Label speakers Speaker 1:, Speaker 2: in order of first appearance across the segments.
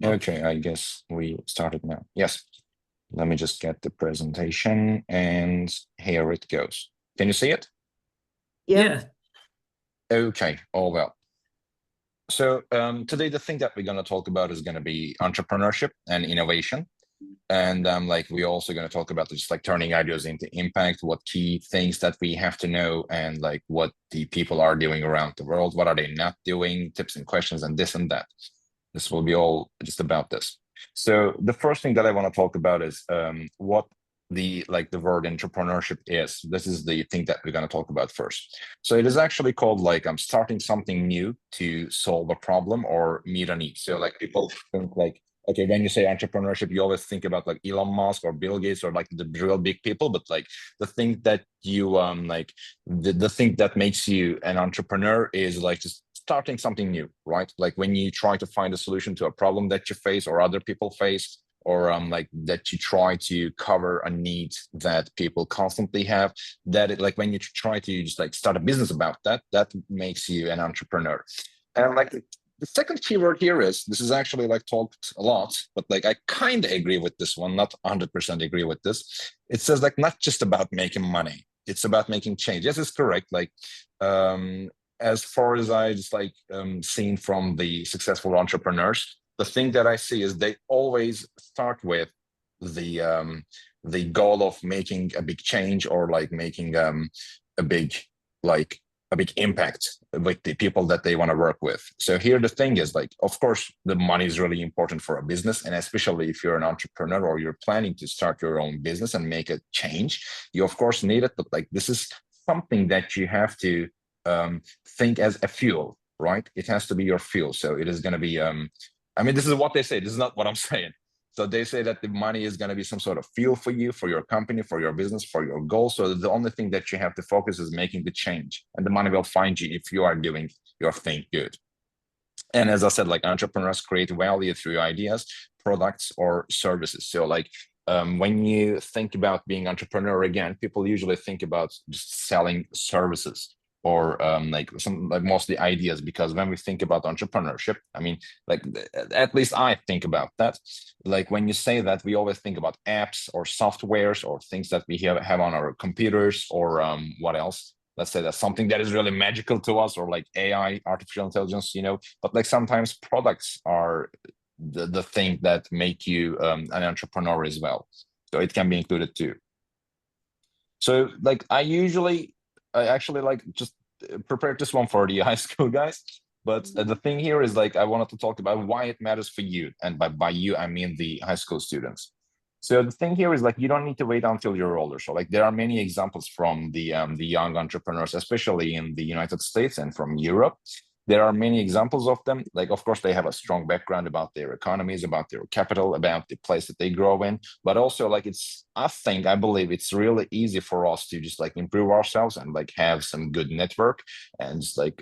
Speaker 1: Okay, I guess we started now. Yes. Let me just get the presentation and here it goes. Can you see it?
Speaker 2: Yeah.
Speaker 1: Okay, all well. So today the thing that we're going to talk about is going to be entrepreneurship and innovation. And like we're also going to talk about just like turning ideas into impact, what key things that we have to know, and like what the people are doing around the world, what are they not doing, tips and questions, and this and that. This will be all just about this. So the first thing that I want to talk about is what the word entrepreneurship is. This is the thing that we're going to talk about first. So it is actually called like I'm starting something new to solve a problem or meet a need. So like people think like, okay, when you say entrepreneurship, you always think about like Elon Musk or Bill Gates or like the real big people. But like the thing that you like the thing that makes you an entrepreneur is like just starting something new, right? Like when you try to find a solution to a problem that you face or other people face, or like that you try to cover a need that people constantly have, that it, like when you try to just like start a business about that, that makes you an entrepreneur. And like the second keyword here is, this is actually like talked a lot, but like I kind of agree with this one, not 100% agree with this. It says like not just about making money, it's about making change. Yes, it's correct. Like as far as I just like seen from the successful entrepreneurs, the thing that I see is they always start with the goal of making a big change or like making a big like a big impact with the people that they want to work with. So here the thing is like, of course, the money is really important for a business, and especially if you're an entrepreneur or you're planning to start your own business and make a change, you of course need it. But like this is something that you have to think as a fuel, right? It has to be your fuel. So it is going to be I mean, this is what they say. This is not what I'm saying. So they say that the money is going to be some sort of fuel for you, for your company, for your business, for your goal. So the only thing that you have to focus is making the change, and the money will find you if you are doing your thing good. And as I said, like entrepreneurs create value through ideas, products, or services. So like when you think about being entrepreneur again, people usually think about just selling services or like some like mostly ideas, because when we think about entrepreneurship, I mean, like at least I think about that. Like when you say that, we always think about apps or softwares or things that we have on our computers, or what else? Let's say that's something that is really magical to us, or like AI, artificial intelligence, you know. But like sometimes products are the thing that make you an entrepreneur as well. So it can be included too. So like I actually like just prepared this one for the high school guys. But the thing here is like I wanted to talk about why it matters for you, and by you I mean the high school students. So the thing here is like you don't need to wait until you're older. So like there are many examples from the young entrepreneurs, especially in the United States and from Europe. There are many examples of them. Like, of course, they have a strong background about their economies, about their capital, about the place that they grow in. But also, like, I believe it's really easy for us to just like improve ourselves and like have some good network and just like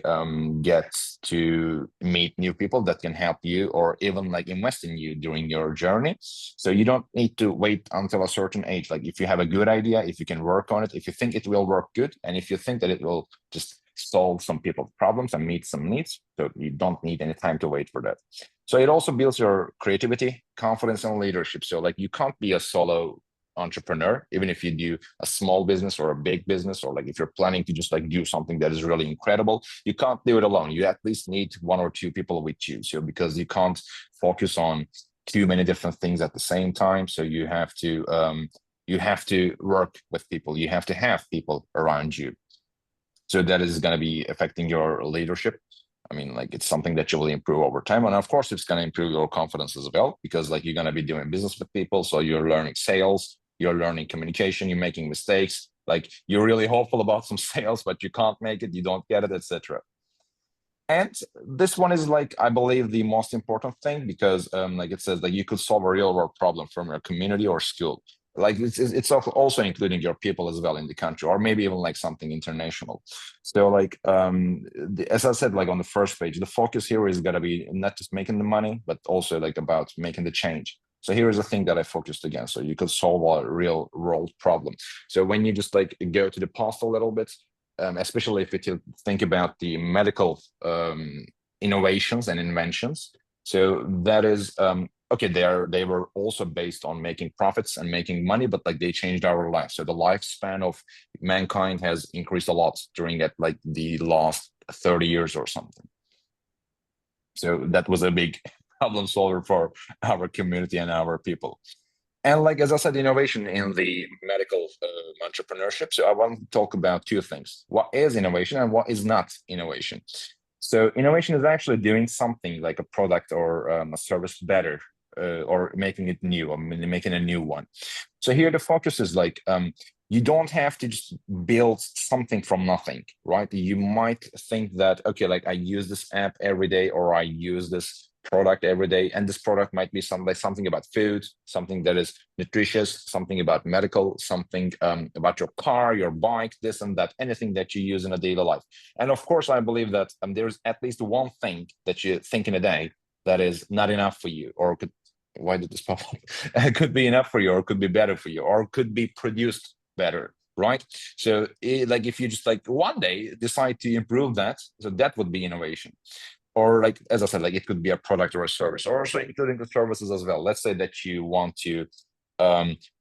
Speaker 1: get to meet new people that can help you or even like invest in you during your journey. So you don't need to wait until a certain age. Like, if you have a good idea, if you can work on it, if you think it will work good, and if you think that it will just solve some people's problems and meet some needs. So you don't need any time to wait for that. So it also builds your creativity, confidence, and leadership. So like you can't be a solo entrepreneur, even if you do a small business or a big business, or like if you're planning to just like do something that is really incredible, you can't do it alone. You at least need one or two people with you. So because you can't focus on too many different things at the same time. So you have to work with people. You have to have people around you. So that is going to be affecting your leadership. I mean, like it's something that you will improve over time. And of course, it's going to improve your confidence as well, because like you're going to be doing business with people. So you're learning sales, you're learning communication, you're making mistakes. Like you're really hopeful about some sales, but you can't make it, you don't get it, etc. And this one is like, I believe the most important thing, because like it says that you could solve a real world problem from your community or school. Like it's also including your people as well in the country, or maybe even like something international. So like, as I said, like on the first page, the focus here is gonna be not just making the money, but also like about making the change. So here is the thing that I focused again. So you could solve a real world problem. So when you just like go to the past a little bit, especially if you think about the medical innovations and inventions. So that is okay. They were also based on making profits and making money, but like they changed our lives. So the lifespan of mankind has increased a lot during that, like the last 30 years or something. So that was a big problem solver for our community and our people. And like, as I said, innovation in the medical entrepreneurship. So I want to talk about two things. What is innovation and what is not innovation? So innovation is actually doing something like a product or a service better, or making it new, or making a new one. So here the focus is like, you don't have to just build something from nothing, right? You might think that, okay, like I use this app every day, or I use this product every day, and this product might be something about food, something that is nutritious, something about medical, something about your car, your bike, this and that, anything that you use in a daily life. And of course, I believe that there's at least one thing that you think in a day that is not enough for you, or could, why did this pop up? Could be enough for you, or could be better for you, or could be produced better, right? So like if you just like one day decide to improve that, so that would be innovation. Or like, as I said, like it could be a product or a service, or also including the services as well. Let's say that you want to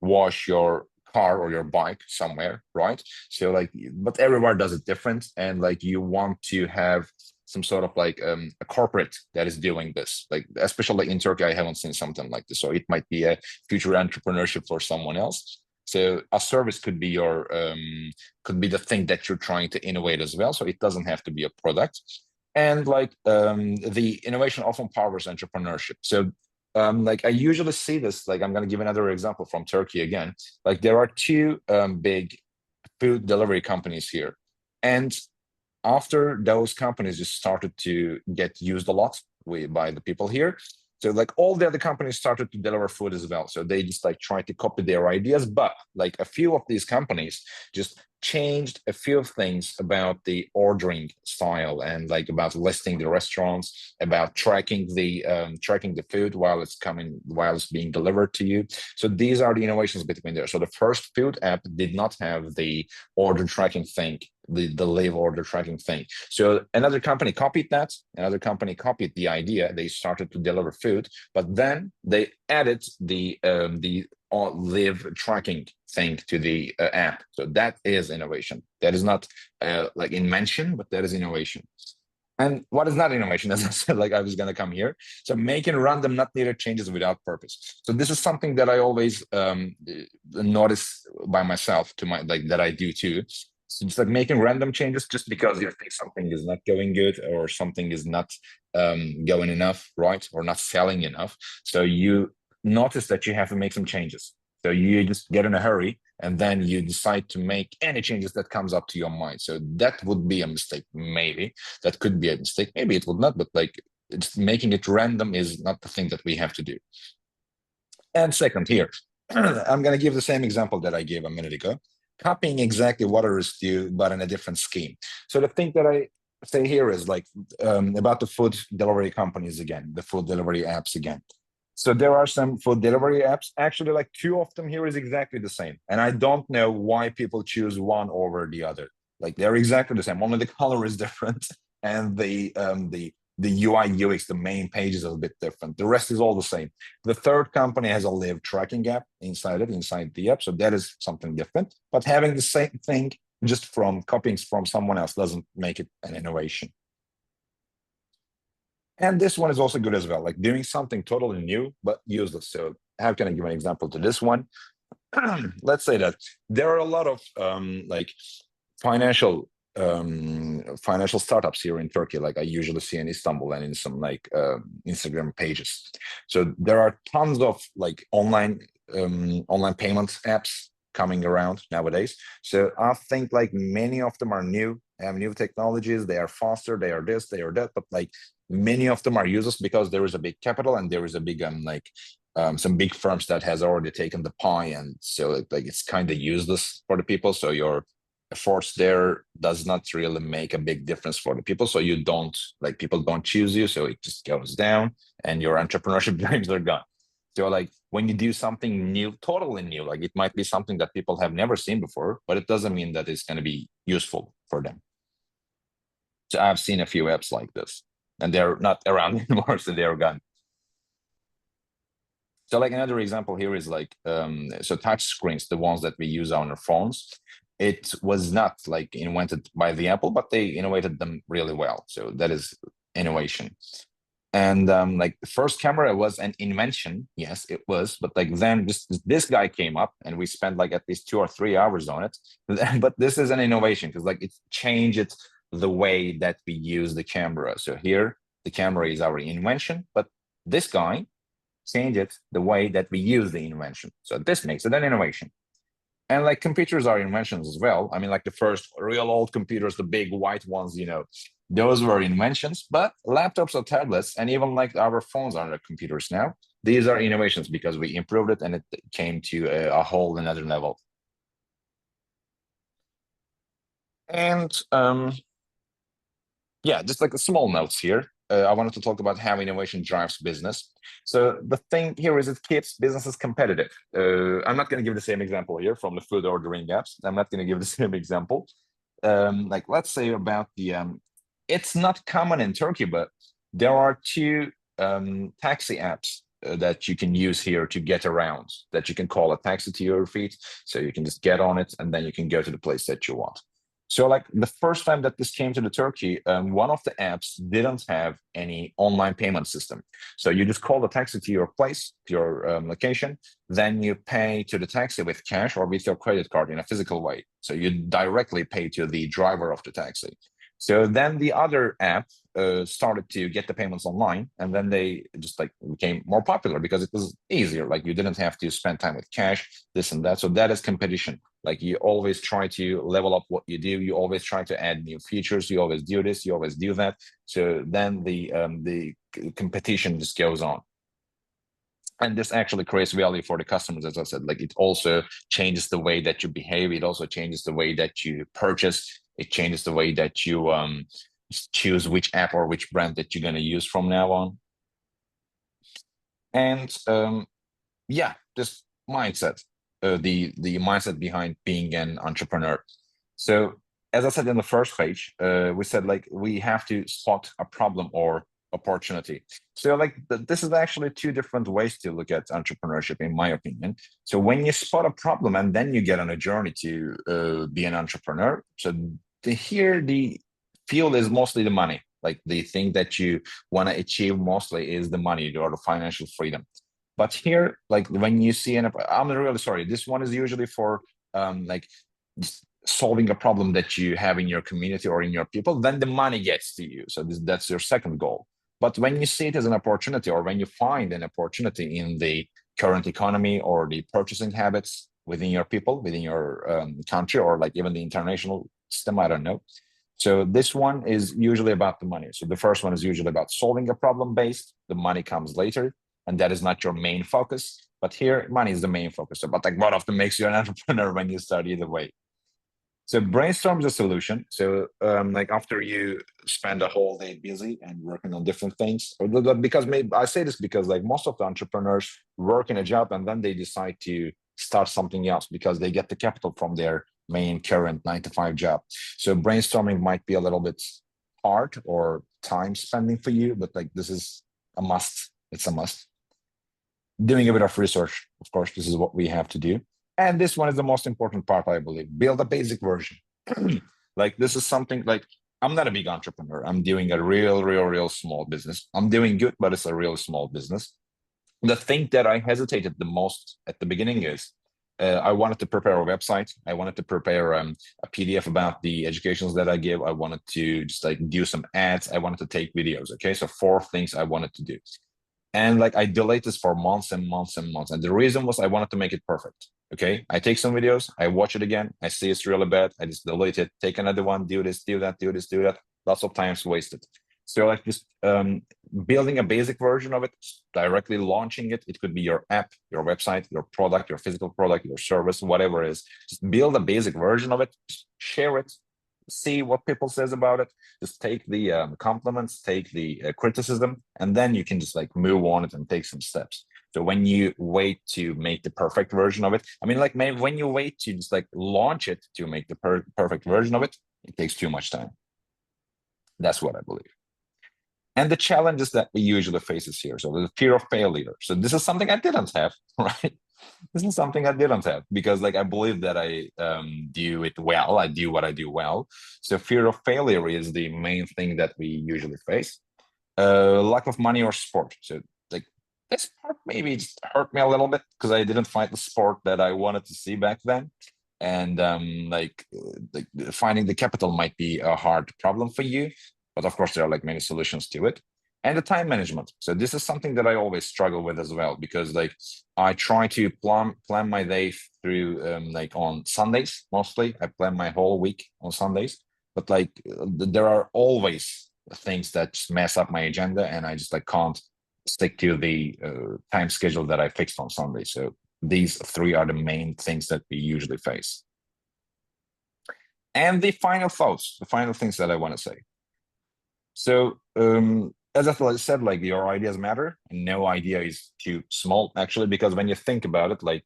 Speaker 1: wash your car or your bike somewhere, right? So like, but everywhere does it different, and like you want to have some sort of like a corporate that is doing this, like especially in Turkey, I haven't seen something like this. So it might be a future entrepreneurship for someone else. So a service could be your could be the thing that you're trying to innovate as well. So it doesn't have to be a product. And like the innovation often powers entrepreneurship. So like I usually see this, like I'm going to give another example from Turkey again. Like there are two big food delivery companies here. And after those companies just started to get used a lot by the people here, so like all the other companies started to deliver food as well. So they just like tried to copy their ideas, but like a few of these companies just changed a few things about the ordering style, and like about listing the restaurants, about tracking the food while it's being delivered to you. So these are the innovations between there. So the first food app did not have the order tracking thing, the live order tracking thing. So another company copied that. Another company copied the idea. They started to deliver food, but then they added the live tracking thing to the app. So that is innovation. That is not like invention, but that is innovation. And what is not innovation? As I said, like I was going to come here. So making random, not needed changes without purpose. So this is something that I always notice by myself, to my like that I do too. So it's like making random changes just because you think something is not going good, or something is not going enough, right? Or not selling enough. So you notice that you have to make some changes. So you just get in a hurry, and then you decide to make any changes that comes up to your mind. So that would be a mistake. Maybe that could be a mistake. Maybe it would not, but like it's making it random is not the thing that we have to do. And second here, I'm going to give the same example that I gave a minute ago, copying exactly what others do, but in a different scheme. So the thing that I say here is like about the food delivery companies again, the food delivery apps again. So there are some food delivery apps. Actually, like two of them here is exactly the same. And I don't know why people choose one over the other. Like they're exactly the same. Only the color is different, and the UI UX, the main page is a bit different. The rest is all the same. The third company has a live tracking app inside the app. So that is something different. But having the same thing just from copying from someone else doesn't make it an innovation. And this one is also good as well, like doing something totally new but useless. So how can I give an example to this one? Let's say that there are a lot of like financial startups here in Turkey, like I usually see in Istanbul and in some like Instagram pages. So there are tons of like online payment apps coming around nowadays. So I think like many of them are new, have new technologies, they are faster, they are this, they are that, but like many of them are useless because there is a big capital, and there is a big some big firms that has already taken the pie, and so like it's kind of useless for the people. So your efforts there does not really make a big difference for the people. So you don't like, people don't choose you, so it just goes down, and your entrepreneurship dreams are gone. So like when you do something new, totally new, like it might be something that people have never seen before, but it doesn't mean that it's going to be useful for them. So I've seen a few apps like this. and they're not around anymore, so they're gone. So like another example here is like, so touch screens, the ones that we use on our phones, it was not like invented by the Apple, but they innovated them really well. So that is innovation. And like the first camera was an invention. Yes, it was. But like then this guy came up and we spent like at least 2 or 3 hours on it. But this is an innovation because like it changed the way that we use the camera. So here the camera is our invention, but this guy changed the way that we use the invention. So this makes it an innovation. And like computers are inventions as well. I mean, like the first real old computers, the big white ones, those were inventions, but laptops or tablets, and even like our phones are like computers now, these are innovations because we improved it and it came to a whole another level. And yeah, just like the small notes here. I wanted to talk about how innovation drives business. So the thing here is it keeps businesses competitive. I'm not going to give the same example here from the food ordering apps. I'm not going to give the same example. Like let's say about the, it's not common in Turkey, but there are two taxi apps that you can use here to get around, that you can call a taxi to your feet. So you can just get on it and then you can go to the place that you want. So like the first time that this came to the Turkey, one of the apps didn't have any online payment system. So you just call the taxi to your place, to your location, then you pay to the taxi with cash or with your credit card in a physical way. So you directly pay to the driver of the taxi. So then the other app started to get the payments online, and then they just like became more popular because it was easier. Like you didn't have to spend time with cash, this and that. So that is competition. Like you always try to level up what you do. You always try to add new features. You always do this. You always do that. So then the competition just goes on. And this actually creates value for the customers, as I said. Like it also changes the way that you behave. It also changes the way that you purchase. It changes the way that you choose which app or which brand that you're going to use from now on. And yeah, this mindset, the mindset behind being an entrepreneur. So as I said in the first page, we said like we have to spot a problem or opportunity. So like this is actually two different ways to look at entrepreneurship, in my opinion. So when you spot a problem and then you get on a journey to be an entrepreneur, so here the field is mostly the money. Like the thing that you want to achieve mostly is the money or the financial freedom. But here, like when you see an, I'm really sorry, this one is usually for like solving a problem that you have in your community or in your people, then the money gets to you. So that's your second goal. But when you see it as an opportunity, or when you find an opportunity in the current economy or the purchasing habits within your people, within your country, or like even the international system, I don't know. So this one is usually about the money. So the first one is usually about solving a problem based. The money comes later, and that is not your main focus. But here, money is the main focus. So, but like what often makes you an entrepreneur when you start either way. So brainstorm the solution. So like after you spend a whole day busy and working on different things, because maybe I say this because like most of the entrepreneurs work in a job and then they decide to start something else because they get the capital from their main current 9-to-5 job. So brainstorming might be a little bit hard or time spending for you, but like this is a must. It's a must. Doing a bit of research, of course, this is what we have to do. And this one is the most important part, I believe. Build a basic version. Like this is something like I'm not a big entrepreneur. I'm doing a real small business. I'm doing good, but it's a real small business. The thing that I hesitated the most at the beginning is I wanted to prepare a website. I wanted to prepare a PDF about the educations that I give. I wanted to just like do some ads. I wanted to take videos. Okay, so 4 things I wanted to do. And like I delayed this for months and months and months. And the reason was I wanted to make it perfect. Okay. I take some videos, I watch it again, I see it's really bad. I just delete it, take another one, do this, do that, do this, do that. Lots of times wasted. So like just building a basic version of it, directly launching it. It could be your app, your website, your product, your physical product, your service, whatever it is. Just build a basic version of it, share it, see what people says about it. Just take the compliments, take the criticism, and then you can just like move on it and take some steps. So when you wait to make the perfect version of it, I mean, like maybe when you wait to just like launch it to make the perfect version of it, it takes too much time. That's what I believe. and the challenges that we usually faces here. So the fear of failure. So this is something I didn't have, right? This is something I didn't have because like I believe that I do it well. I do what I do well. So fear of failure is the main thing that we usually face. Lack of money or sport. So like this part maybe just hurt me a little bit because I didn't find the sport that I wanted to see back then. And like finding the capital might be a hard problem for you, but of course there are like many solutions to it. And the time management. So this is something that I always struggle with as well because like I try to plan my day through like on Sundays mostly. I plan my whole week on Sundays, but like there are always things that just mess up my agenda, and I just like can't stick to the time schedule that I fixed on Sunday. So these three are the main things that we usually face. And the final thoughts, the final things that I want to say. So as I said, like your ideas matter, and no idea is too small actually, because when you think about it, like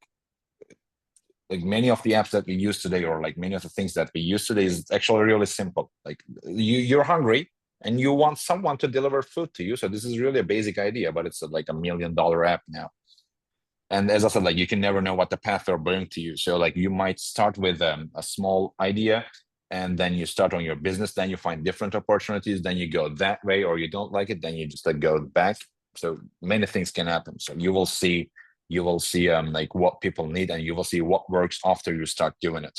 Speaker 1: many of the apps that we use today, or like many of the things that we use today, is actually really simple. Like you're hungry and you want someone to deliver food to you. So this is really a basic idea, but it's like $1 million app now. And as I said, like you can never know what the path will bring to you. So like you might start with a small idea, and then you start on your business, then you find different opportunities, then you go that way, or you don't like it, then you just like go back. So many things can happen. So you will see like what people need, and you will see what works after you start doing it.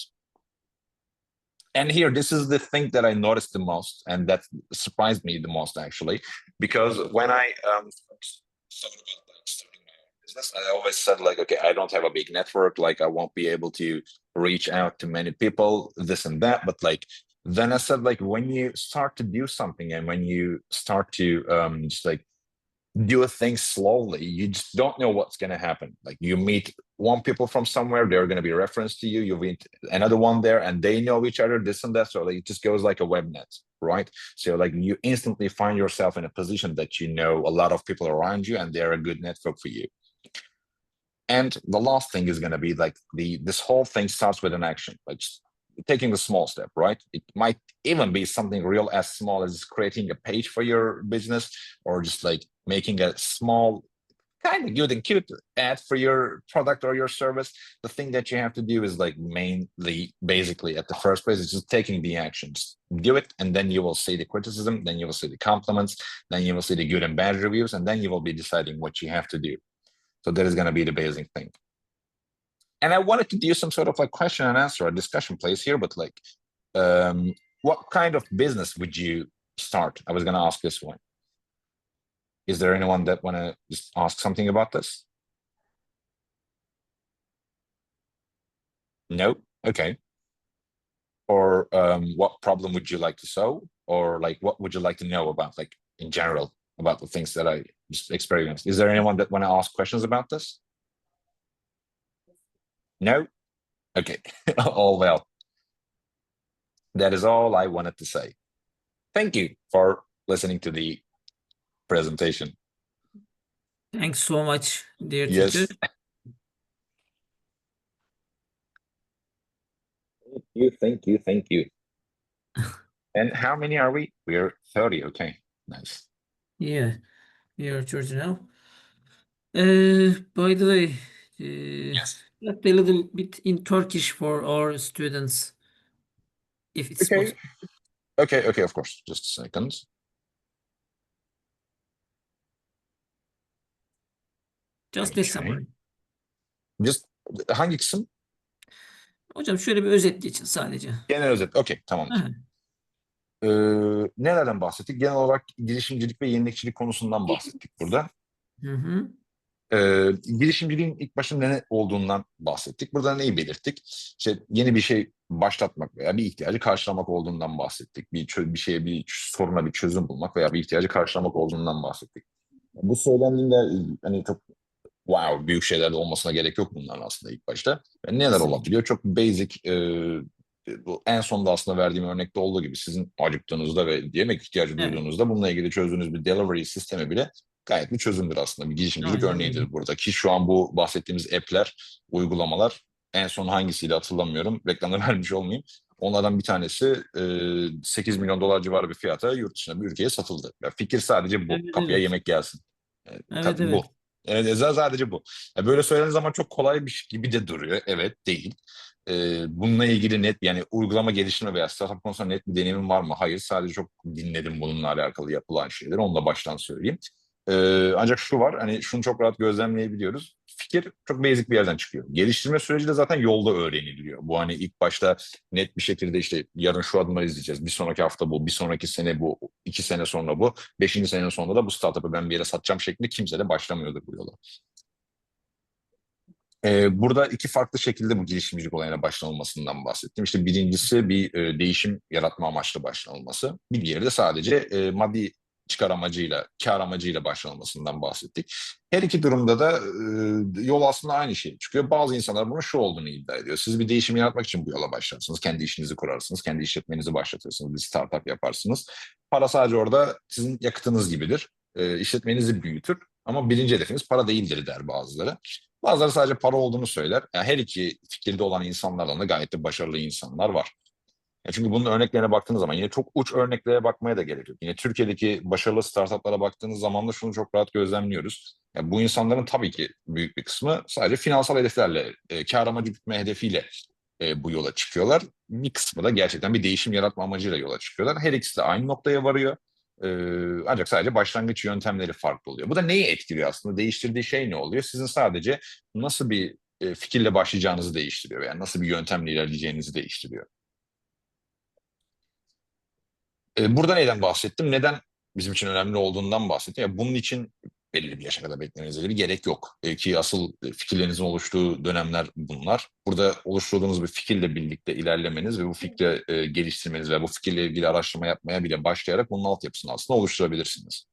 Speaker 1: And here, this is the thing that I noticed the most, and that surprised me the most actually, because when I thought about like starting my own business, I always said like, okay, I don't have a big network, like I won't be able to reach out to many people, this and that. But like then I said like when you start to do something, and when you start to just like do things slowly, you just don't know what's going to happen. Like you meet one people from somewhere, they're going to be a reference to you, you meet another one there, and they know each other, this and that. So like, it just goes like a web net, right? So like you instantly find yourself in a position that you know a lot of people around you, and they're a good network for you. And the last thing is going to be like this whole thing starts with an action, like taking the small step, right? It might even be something real as small as creating a page for your business, or just like making a small kind of good and cute ad for your product or your service. The thing that you have to do is like mainly basically at the first place is just taking the actions. Do it, and then you will see the criticism, then you will see the compliments, then you will see the good and bad reviews, and then you will be deciding what you have to do. So that is going to be the basic thing. And I wanted to do some sort of like question and answer, a discussion place here, but like, what kind of business would you start? I was going to ask this one. Is there anyone that want to just ask something about this? No? Okay. Or what problem would you like to solve? Or like, what would you like to know about, like in general, about the things that I just experienced? Is there anyone that want to ask questions about this? No? Okay. All well. That is all I wanted to say. Thank you for listening to the presentation.
Speaker 2: Thanks so much, dear teacher.
Speaker 1: Yes. Thank you, thank you. And how many are we? We're 30. Okay, nice.
Speaker 2: Yeah, your church now. By the way,
Speaker 1: Yes.
Speaker 2: just a little bit in Turkish for our students, if it's
Speaker 1: Okay,
Speaker 2: possible.
Speaker 1: okay, of course. Just a second.
Speaker 2: Just a
Speaker 1: Okay.
Speaker 2: summary.
Speaker 1: Just hangi kısım?
Speaker 2: Hocam şöyle bir özet geçin sadece.
Speaker 1: Genel özet. Okey, tamamdır.
Speaker 2: Aha.
Speaker 1: Nelerden bahsettik? Genel olarak girişimcilik ve yenilikçilik konusundan bahsettik burada.
Speaker 2: Hı hı.
Speaker 1: Girişimciliğin ilk başta ne olduğundan bahsettik. Burada neyi belirttik? İşte yeni bir şey başlatmak veya bir ihtiyacı karşılamak olduğundan bahsettik. Bir şeye, bir soruna bir çözüm bulmak veya bir ihtiyacı karşılamak olduğundan bahsettik. Bu söylendiğinde hani çok wow büyük şeyler de olmasına gerek yok bunların aslında ilk başta. Neler
Speaker 2: Kesinlikle.
Speaker 1: olabiliyor? Çok basic bu en sonda aslında verdiğim örnekte olduğu gibi sizin acıktığınızda ve yemek ihtiyacı
Speaker 2: Evet.
Speaker 1: duyduğunuzda bununla ilgili çözdüğünüz bir delivery sistemi bile gayet bir çözümdür aslında. Bir girişimcilik
Speaker 2: Aynen öyle.
Speaker 1: örneğidir burada. Ki şu an bu bahsettiğimiz app'ler, uygulamalar en son hangisiydi hatırlamıyorum. Reklamını vermiş olmayayım. Onlardan bir tanesi 8 milyon dolar civarı bir fiyata yurt dışına bir ülkeye satıldı. Ya fikir sadece bu.
Speaker 2: Evet,
Speaker 1: Kapıya
Speaker 2: evet.
Speaker 1: yemek gelsin.
Speaker 2: Evet,
Speaker 1: Bu.
Speaker 2: evet.
Speaker 1: Evet, sadece bu. Ya böyle söylediğiniz zaman çok kolaymış gibi de duruyor. Evet, değil. Bununla ilgili net, yani uygulama geliştirme veya startup konusunda net bir deneyimim var mı? Hayır. Sadece çok dinledim bununla alakalı yapılan şeyleri. Onu da baştan söyleyeyim. Ancak şu var, hani şunu çok rahat gözlemleyebiliyoruz. Fikir çok basic bir yerden çıkıyor. Geliştirme süreci de zaten yolda öğreniliyor. Bu hani ilk başta net bir şekilde işte yarın şu adımları izleyeceğiz. Bir sonraki hafta bu, bir sonraki sene bu, 2 sene sonra bu, 5. senenin sonunda da bu startup'ı ben bir yere satacağım şeklinde kimse de başlamıyordur bu yola. Burada iki farklı şekilde bu girişimcilik olayına başlanılmasından bahsettim. İşte birincisi bir değişim yaratma amaçlı başlanılması. Bir diğeri de sadece maddi çıkar amacıyla, kar amacıyla başlanılmasından bahsettik. Her iki durumda da yol aslında aynı şey çıkıyor. Bazı insanlar bunun şu olduğunu iddia ediyor. Siz bir değişim yaratmak için bu yola başlarsınız. Kendi işinizi kurarsınız, kendi işletmenizi başlatırsınız, bir startup yaparsınız. Para sadece orada sizin yakıtınız gibidir. İşletmenizi büyütür. Ama birinci hedefiniz para değildir der bazıları. Bazıları sadece para olduğunu söyler. Yani her iki fikirde olan insanlardan da gayet de başarılı insanlar var. Çünkü bunun örneklerine baktığınız zaman yine çok uç örneklere bakmaya da gerek yok. Yine Türkiye'deki başarılı startuplara baktığınız zaman da şunu çok rahat gözlemliyoruz. Yani bu insanların tabii ki büyük bir kısmı sadece finansal hedeflerle, kar amacı gütme hedefiyle bu yola çıkıyorlar. Bir kısmı da gerçekten bir değişim yaratma amacıyla yola çıkıyorlar. Her ikisi de aynı noktaya varıyor. Ancak sadece başlangıç yöntemleri farklı oluyor. Bu da neyi etkiliyor aslında? Değiştirdiği şey ne oluyor? Sizin sadece nasıl bir fikirle başlayacağınızı değiştiriyor. Yani nasıl bir yöntemle ilerleyeceğinizi değiştiriyor. Burada neyden bahsettim? Neden bizim için önemli olduğundan bahsettim. Ya bunun için belli bir yaşa kadar beklemenize bir gerek yok. Ki asıl fikirlerinizin oluştuğu dönemler bunlar. Burada oluşturduğunuz bir fikirle birlikte ilerlemeniz ve bu fikri geliştirmeniz ve bu fikirle ilgili araştırma yapmaya bile başlayarak bunun altyapısını aslında oluşturabilirsiniz.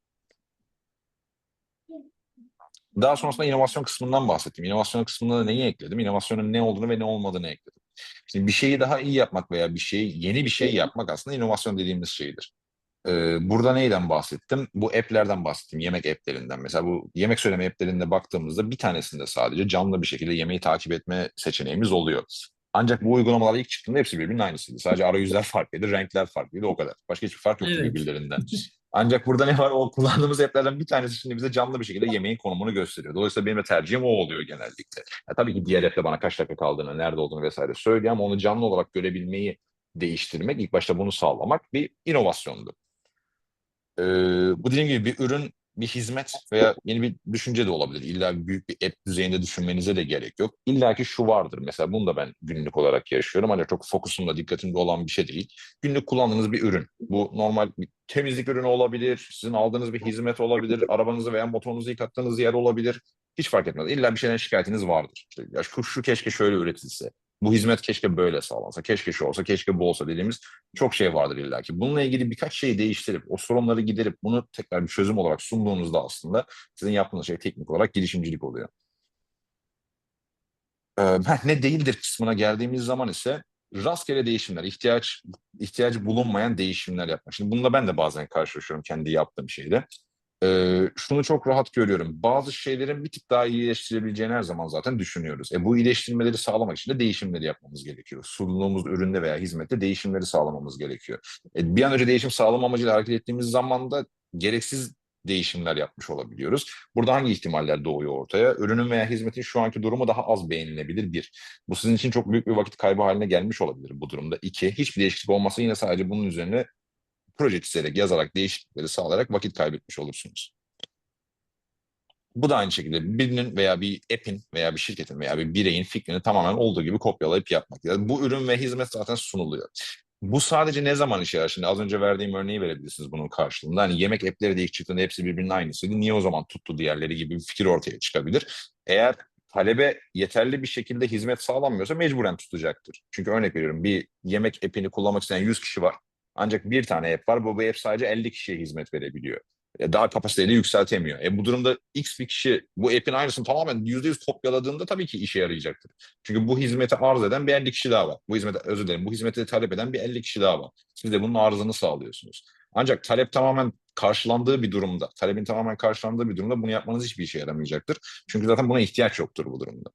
Speaker 1: Daha sonrasında inovasyon kısmından bahsettim. İnovasyon kısmında da neyi ekledim? İnovasyonun ne olduğunu ve ne olmadığını ekledim. Şimdi bir şeyi daha iyi yapmak veya yeni bir şey yapmak aslında inovasyon dediğimiz şeydir. Burada neyden bahsettim? Bu app'lerden bahsettim. Yemek app'lerinden. Mesela bu yemek söyleme app'lerinde baktığımızda bir tanesinde sadece canlı bir şekilde yemeği takip etme seçeneğimiz oluyor. Ancak bu uygulamalar ilk çıktığında hepsi birbirinin aynısıydı. Sadece arayüzler farklıydı, renkler farklıydı, o kadar. Başka hiçbir fark yoktu
Speaker 2: Evet.
Speaker 1: birbirlerinden. Ancak burada ne var? O kullandığımız app'lerden bir tanesi şimdi bize canlı bir şekilde yemeğin konumunu gösteriyor. Dolayısıyla benim de tercihim o oluyor genellikle. Tabii ki diğer app'te bana kaç dakika kaldığını, nerede olduğunu vesaire söylüyor ama onu canlı olarak görebilmeyi değiştirmek, ilk başta bunu sağlamak bir inovasyondu. Ee, Bu dediğim gibi bir ürün, bir hizmet veya yeni bir düşünce de olabilir. İlla büyük bir app düzeyinde düşünmenize de gerek yok. İlla ki şu vardır. Mesela bunu da ben günlük olarak yaşıyorum. Ancak çok fokusumda, dikkatimde olan bir şey değil. Günlük kullandığınız bir ürün. Bu normal bir temizlik ürünü olabilir. Sizin aldığınız bir hizmet olabilir. Arabanızı veya motorunuzu yıkattığınız yer olabilir. Hiç fark etmez. İlla bir şeyden şikayetiniz vardır. İşte ya şu keşke şöyle üretilse. Bu hizmet keşke böyle sağlansa. Keşke şu olsa, keşke bu olsa dediğimiz çok şey vardır illa ki. Bununla ilgili birkaç şeyi değiştirip, o sorunları giderip bunu tekrar bir çözüm olarak sunduğunuzda aslında sizin yaptığınız şey teknik olarak girişimcilik oluyor. Ne değildir kısmına geldiğimiz zaman ise rastgele değişimler, ihtiyacı bulunmayan değişimler yapmak. Şimdi bununla ben de bazen karşılaşıyorum kendi yaptığım şeyde. Şunu çok rahat görüyorum. Bazı şeylerin bir tık daha iyileştirebileceğini her zaman zaten düşünüyoruz. Bu iyileştirmeleri sağlamak için de değişimleri yapmamız gerekiyor. Sunduğumuz üründe veya hizmette değişimleri sağlamamız gerekiyor. Bir an önce değişim sağlama amacıyla hareket ettiğimiz zaman da gereksiz değişimler yapmış olabiliyoruz. Burada hangi ihtimaller doğuyor ortaya? Ürünün veya hizmetin şu anki durumu daha az beğenilebilir bir. Bu sizin için çok büyük bir vakit kaybı haline gelmiş olabilir bu durumda. İki, hiçbir değişiklik olmasa yine sadece bunun üzerine proje çizerek, yazarak, değişiklikleri sağlayarak vakit kaybetmiş olursunuz. Bu da aynı şekilde birinin veya bir app'in veya bir şirketin veya bir bireyin fikrini tamamen olduğu gibi kopyalayıp yapmak. Yani bu ürün ve hizmet zaten sunuluyor. Bu sadece ne zaman işe yarar? Şimdi az önce verdiğim örneği verebilirsiniz bunun karşılığında. Hani yemek app'leri de ilk çıktığında hepsi birbirinin aynısıydı. Niye o zaman tuttu diğerleri gibi bir fikir ortaya çıkabilir. Eğer talebe yeterli bir şekilde hizmet sağlanmıyorsa mecburen tutacaktır. Çünkü örnek veriyorum, bir yemek app'ini kullanmak isteyen 100 kişi var. Ancak bir tane app var. Bu app sadece 50 kişiye hizmet verebiliyor. Daha kapasiteyi de yükseltemiyor. Bu durumda X bir kişi bu app'in aynısını tamamen %100 kopyaladığında tabii ki işe yarayacaktır. Çünkü bu hizmeti arz eden bir 50 kişi daha var. Bu hizmeti, özür dilerim, bu hizmeti talep eden bir 50 kişi daha var. Siz de bunun arzını sağlıyorsunuz. Ancak talep tamamen karşılandığı bir durumda, talebin tamamen karşılandığı bir durumda bunu yapmanız hiçbir işe yaramayacaktır. Çünkü zaten buna ihtiyaç yoktur bu durumda.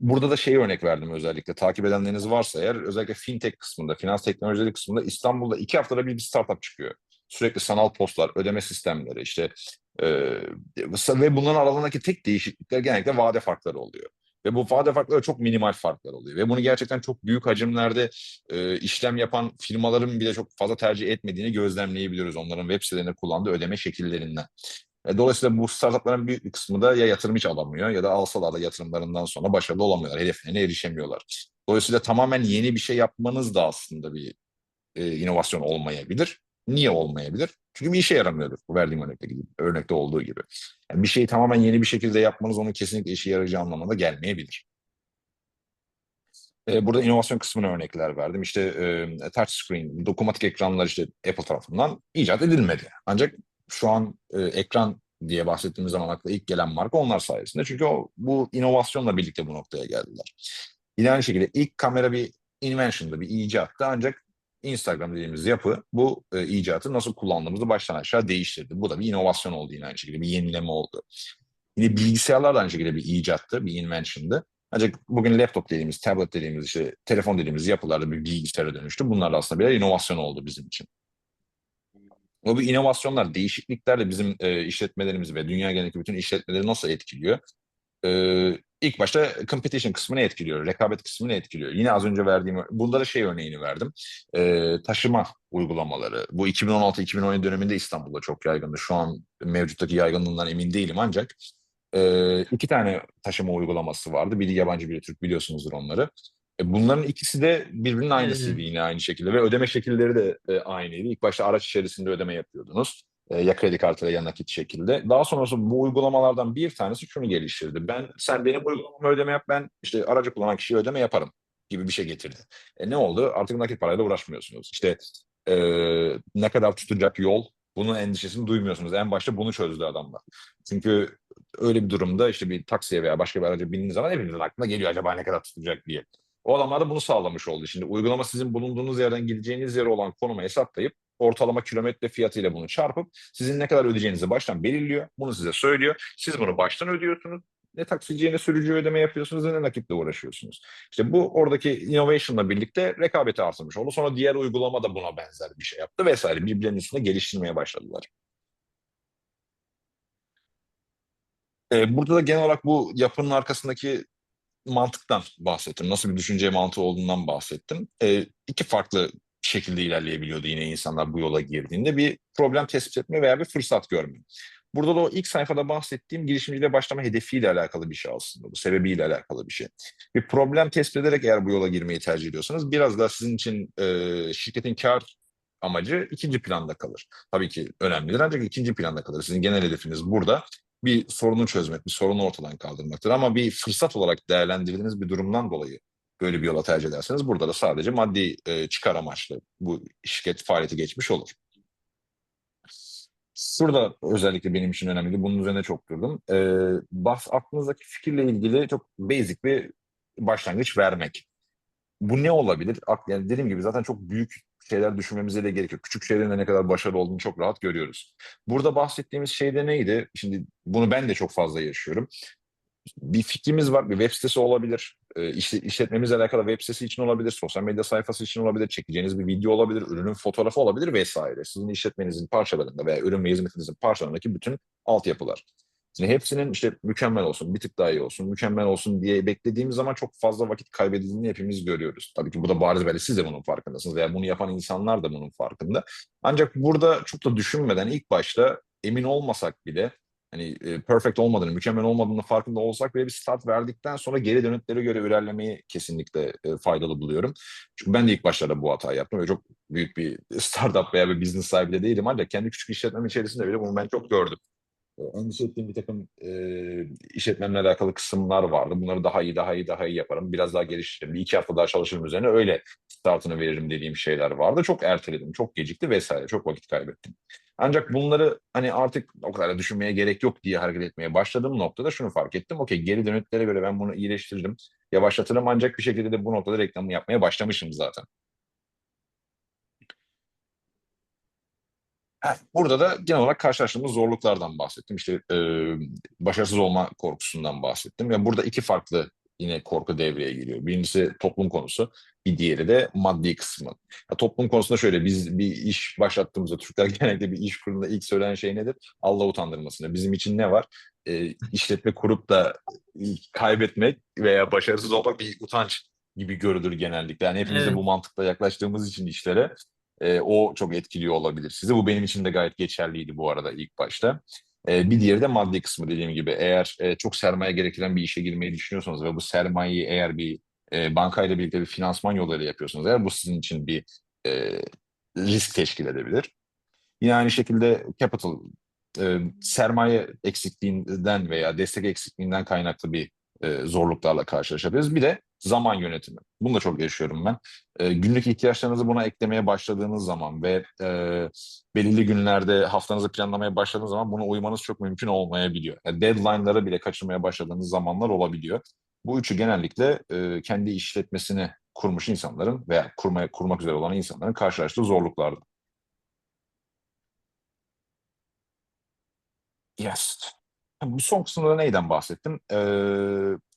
Speaker 1: Burada da şey örnek verdim özellikle. Takip edenleriniz varsa eğer özellikle fintech kısmında, finans teknolojileri kısmında İstanbul'da 2 haftada bir startup çıkıyor. Sürekli sanal postlar, ödeme sistemleri işte e, ve bunların aralarındaki tek değişiklikler genellikle vade farkları oluyor. Ve bu vade farkları çok minimal farklar oluyor. Ve bunu gerçekten çok büyük hacimlerde işlem yapan firmaların bile çok fazla tercih etmediğini gözlemleyebiliyoruz onların web sitelerinde kullandığı ödeme şekillerinden. Dolayısıyla bu startupların büyük bir kısmı da ya yatırım hiç alamıyor ya da alsalar da yatırımlarından sonra başarılı olamıyorlar. Hedeflerine erişemiyorlar. Dolayısıyla tamamen yeni bir şey yapmanız da aslında bir inovasyon olmayabilir. Niye olmayabilir? Çünkü bir işe yaramıyordur. Bu verdiğim örnekte olduğu gibi. Yani bir şeyi tamamen yeni bir şekilde yapmanız onun kesinlikle işe yarayacağı anlamına gelmeyebilir. Burada inovasyon kısmına örnekler verdim. İşte touchscreen, dokunmatik ekranlar işte Apple tarafından icat edilmedi. Ancak şu an ekran diye bahsettiğimiz zaman akla ilk gelen marka onlar sayesinde. Çünkü bu inovasyonla birlikte bu noktaya geldiler. Yine aynı şekilde ilk kamera bir invention'dı, bir icattı. Ancak Instagram dediğimiz yapı bu icatı nasıl kullandığımızı baştan aşağı değiştirdi. Bu da bir inovasyon oldu yine aynı şekilde, bir yenileme oldu. Yine bilgisayarlar da aynı şekilde bir icattı, bir invention'dı. Ancak bugün laptop dediğimiz, tablet dediğimiz, işte telefon dediğimiz yapılarda bir bilgisayara dönüştü. Bunlar da aslında birer inovasyon oldu bizim için. Bu inovasyonlar, değişiklikler de bizim işletmelerimizi ve dünya genelindeki bütün işletmeleri nasıl etkiliyor? İlk başta competition kısmını etkiliyor, rekabet kısmını etkiliyor. Yine az önce verdiğim, bunda da şey örneğini verdim. Taşıma uygulamaları. Bu 2016-2017 döneminde İstanbul'da çok yaygındı. Şu an mevcuttaki yaygınlığından emin değilim ancak 2 tane taşıma uygulaması vardı. Biri yabancı, biri Türk, biliyorsunuzdur onları. Bunların ikisi de birbirinin
Speaker 2: Evet,
Speaker 1: aynısıydı
Speaker 2: evet.
Speaker 1: yine aynı şekilde ve ödeme şekilleri de aynıydı. İlk başta araç içerisinde ödeme yapıyordunuz. Ya kredi kartıyla ya nakit şekilde. Daha sonrası bu uygulamalardan bir tanesi şunu geliştirdi. Sen benim uygulamama ödeme yap, ben işte aracı kullanan kişiye ödeme yaparım gibi bir şey getirdi. Ne oldu? Artık nakit parayla uğraşmıyorsunuz. İşte e, ne kadar tutacak yol, bunun endişesini duymuyorsunuz. En başta bunu çözdü adamlar. Çünkü öyle bir durumda işte bir taksiye veya başka bir araca bindiğiniz zaman hepinizin aklına geliyor acaba ne kadar tutacak diye. O adamlar da bunu sağlamış oldu. Şimdi uygulama sizin bulunduğunuz yerden gideceğiniz yere olan konumu hesaplayıp ortalama kilometre fiyatıyla bunu çarpıp sizin ne kadar ödeyeceğinizi baştan belirliyor. Bunu size söylüyor. Siz bunu baştan ödüyorsunuz. Ne taksiciye ne sürücüye ödeme yapıyorsunuz ne nakitle uğraşıyorsunuz. İşte bu oradaki innovation'la birlikte rekabeti artırmış oldu. Sonra diğer uygulama da buna benzer bir şey yaptı vesaire. Birbirlerinin üstünde geliştirmeye başladılar. Burada da genel olarak bu yapının arkasındaki mantıktan bahsettim. Nasıl bir düşünce mantığı olduğundan bahsettim. İki farklı şekilde ilerleyebiliyordu yine insanlar bu yola girdiğinde. Bir problem tespit etme veya bir fırsat görme. Burada da o ilk sayfada bahsettiğim girişimciliğe başlama hedefiyle alakalı bir şey aslında. Bu sebebiyle alakalı bir şey. Bir problem tespit ederek eğer bu yola girmeyi tercih ediyorsanız biraz daha sizin için şirketin kar amacı ikinci planda kalır. Tabii ki önemlidir ancak ikinci planda kalır. Sizin genel hedefiniz burada bir sorunu çözmek, bir sorunu ortadan kaldırmaktır. Ama bir fırsat olarak değerlendirdiğiniz bir durumdan dolayı böyle bir yola tercih ederseniz burada da sadece maddi çıkar amaçlı bu şirket faaliyeti geçmiş olur. Şurada özellikle benim için önemli. Bunun üzerine çok durdum. Aklınızdaki fikirle ilgili çok basic bir başlangıç vermek. Bu ne olabilir? Yani dediğim gibi zaten çok büyük şeyler düşünmemize de gerek yok. Küçük şeylerin de ne kadar başarılı olduğunu çok rahat görüyoruz. Burada bahsettiğimiz şey de neydi? Şimdi bunu ben de çok fazla yaşıyorum. Bir fikrimiz var, bir web sitesi olabilir. İşletmemizle alakalı web sitesi için olabilir, sosyal medya sayfası için olabilir, çekeceğiniz bir video olabilir, ürünün fotoğrafı olabilir vesaire. Sizin işletmenizin parçalarında veya ürün ve hizmetinizin parçalarındaki bütün altyapılar. Şimdi hepsinin işte mükemmel olsun, bir tık daha iyi olsun, mükemmel olsun diye beklediğimiz zaman çok fazla vakit kaybedildiğini hepimiz görüyoruz. Tabii ki bu da bariz belli, siz de bunun farkındasınız veya bunu yapan insanlar da bunun farkında. Ancak burada çok da düşünmeden ilk başta emin olmasak bile hani perfect olmadığını, mükemmel olmadığını farkında olsak bile bir start verdikten sonra geri dönütlere göre ilerlemeyi kesinlikle faydalı buluyorum. Çünkü ben de ilk başlarda bu hatayı yaptım ve çok büyük bir startup veya bir business sahibi de değilim ancak kendi küçük işletmem içerisinde bile bunu ben çok gördüm. Endişe ettiğim bir takım işletmemle alakalı kısımlar vardı. Bunları daha iyi yaparım. Biraz daha geliştiririm. Bir iki hafta daha çalışırım üzerine öyle startını veririm dediğim şeyler vardı. Çok erteledim, çok gecikti vesaire. Çok vakit kaybettim. Ancak bunları hani artık o kadar da düşünmeye gerek yok diye hareket etmeye başladığım noktada şunu fark ettim. Okey, geri dönütlere göre ben bunu iyileştiririm, yavaşlatırım ancak bir şekilde de bu noktada reklamı yapmaya başlamışım zaten. Burada da genel olarak karşılaştığımız zorluklardan bahsettim. İşte başarısız olma korkusundan bahsettim. Ve burada iki farklı yine korku devreye giriyor. Birincisi toplum konusu, bir diğeri de maddi kısmı. Ya toplum konusunda şöyle, biz bir iş başlattığımızda Türkler genellikle bir iş kurduğunda ilk söylenen şey nedir? Allah utandırmasını. Bizim için ne var? İşletme kurup da kaybetmek veya başarısız olmak bir utanç gibi görülür genellikle. Yani hepimiz de
Speaker 2: Evet.
Speaker 1: bu mantıkla yaklaştığımız için işlere o çok etkiliyor olabilir sizi. Bu benim için de gayet geçerliydi bu arada ilk başta. Bir diğeri de maddi kısmı, dediğim gibi. Eğer çok sermaye gerektiren bir işe girmeyi düşünüyorsanız ve bu sermayeyi eğer bir bankayla birlikte bir finansman yoluyla yapıyorsanız eğer, bu sizin için bir e, risk teşkil edebilir. Yine aynı şekilde capital, sermaye eksikliğinden veya destek eksikliğinden kaynaklı bir zorluklarla karşılaşabiliriz. Bir de zaman yönetimi. Bunu da çok yaşıyorum ben. Günlük ihtiyaçlarınızı buna eklemeye başladığınız zaman ve belirli günlerde haftanızı planlamaya başladığınız zaman buna uymanız çok mümkün olmayabiliyor. Yani deadline'ları bile kaçırmaya başladığınız zamanlar olabiliyor. Bu üçü genellikle kendi işletmesini kurmuş insanların veya kurmak üzere olan insanların karşılaştığı zorluklardır. Yes. Bu son kısımda neyden bahsettim?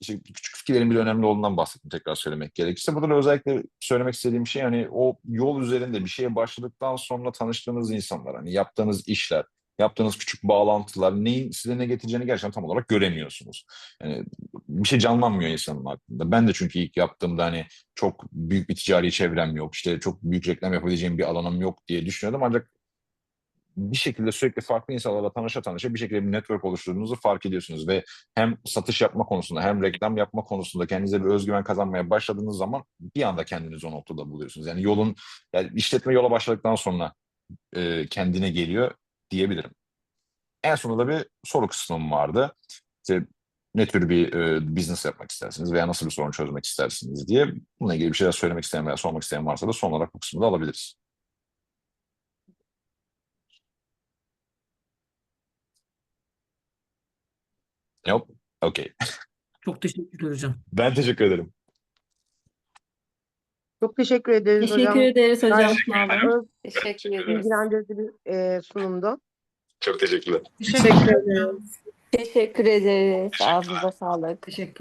Speaker 1: İşte küçük fikirlerin bir önemli olduğundan bahsettim, tekrar söylemek gerekirse. Burada da özellikle söylemek istediğim şey, hani o yol üzerinde bir şeye başladıktan sonra tanıştığınız insanlar, hani yaptığınız işler, yaptığınız küçük bağlantılar neyin size ne getireceğini gerçekten tam olarak göremiyorsunuz. Yani bir şey canlanmıyor insanın aklında. Ben de çünkü ilk yaptığımda hani çok büyük bir ticari çevrem yok, işte çok büyük reklam yapabileceğim bir alanım yok diye düşünüyordum. Ancak bir şekilde sürekli farklı insanlarla tanışa tanışa bir şekilde bir network oluşturduğunuzu fark ediyorsunuz ve hem satış yapma konusunda hem reklam yapma konusunda kendinize bir özgüven kazanmaya başladığınız zaman bir anda kendinizi o noktada buluyorsunuz. Yani işletme yola başladıktan sonra kendine geliyor diyebilirim. En sonunda bir soru kısmım vardı. İşte ne tür bir business yapmak istersiniz veya nasıl bir sorun çözmek istersiniz diye. Bununla ilgili bir şeyler söylemek isteyen veya sormak isteyen varsa da son olarak bu kısmı da alabiliriz. Yok. Okey.
Speaker 2: Çok teşekkür hocam.
Speaker 1: Ben teşekkür ederim.
Speaker 3: Çok teşekkür ederiz
Speaker 4: Teşekkür
Speaker 3: hocam.
Speaker 4: ederiz hocam.
Speaker 3: Gayet
Speaker 4: Sağ olun.
Speaker 3: öz,
Speaker 4: Teşekkür ederiz.
Speaker 3: bilgilendirici bir sunumdu.
Speaker 1: Çok teşekkürler.
Speaker 2: Teşekkür ederim.
Speaker 4: Teşekkür ederiz. Ağzınıza sağlık.
Speaker 2: Teşekkür